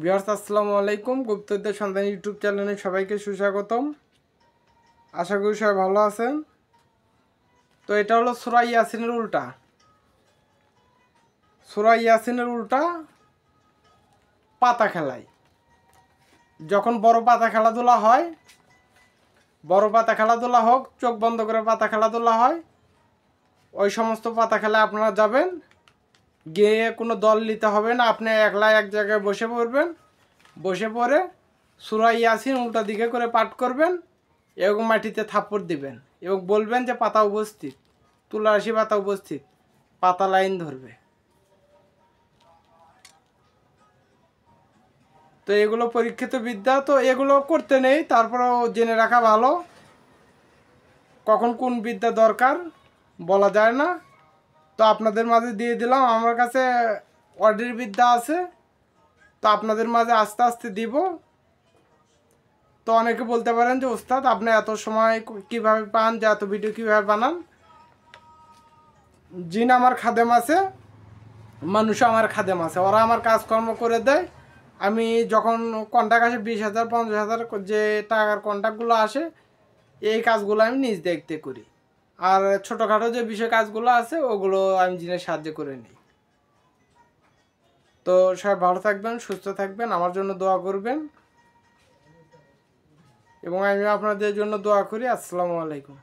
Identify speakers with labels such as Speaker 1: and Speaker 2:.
Speaker 1: Viewers আসসালামু আলাইকুম। গুপ্তবিদ্যার সন্ধান ইউটিউব চ্যানেলে সবাইকে সুস্বাগতম। আশা করি সবাই ভালো আছেন। তো এটা হলো সূরা ইয়াসিনের উল্টা। সূরা ইয়াসিনের উল্টা পাতা খেলায়। যখন বড় পাতা খেলাধুলা হয়, বড় পাতা খেলাধুলা হোক, চোখ বন্ধ করে পাতা খেলাধুলা হয়, ওই সমস্ত পাতা খেলায় আপনারা যাবেন, গিয়ে কোনো দল নিতে হবে না। আপনি একলা এক জায়গায় বসে পড়বেন, বসে পড়ে সূরা ইয়াসিন উল্টা দিকে করে পাঠ করবেন এবং মাটিতে থাপ্পড় দিবেন এবং বলবেন যে পাতা উপস্থিত, তুলারাশি পাতা উপস্থিত, পাতা লাইন ধরবে। তো এগুলো পরীক্ষিত বিদ্যা, তো এগুলো করতে নেই, তারপরেও জেনে রাখা ভালো। কখন কোন বিদ্যা দরকার বলা যায় না। তো আপনাদের মাঝে দিয়ে দিলাম। আমার কাছে অর্ডার বিদ্যা আছে, তো আপনাদের মাঝে আস্তে আস্তে দিব। তো অনেকে বলতে পারেন যে ওস্তাদ আপনি এত সময় কিভাবে পান, যে এত ভিডিও কীভাবে বানান। জিন আমার খাদেম আছে, মানুষ আমার খাদেম আছে, ওরা আমার কাজকর্ম করে দেয়। আমি যখন কন্ট্যাক্ট আসে 20,000 50,000 যে টাকার কন্ট্যাক্টগুলো আসে, এই কাজগুলো আমি নিজ দেখতে করি। আর ছোটোখাটো যে বিষয় কাজগুলো আছে ওগুলো আমি জিনের সাহায্য করে নিই। তো সবাই ভালো থাকবেন, সুস্থ থাকবেন, আমার জন্য দোয়া করবেন এবং আমি আপনাদের জন্য দোয়া করি। আসসালামু আলাইকুম।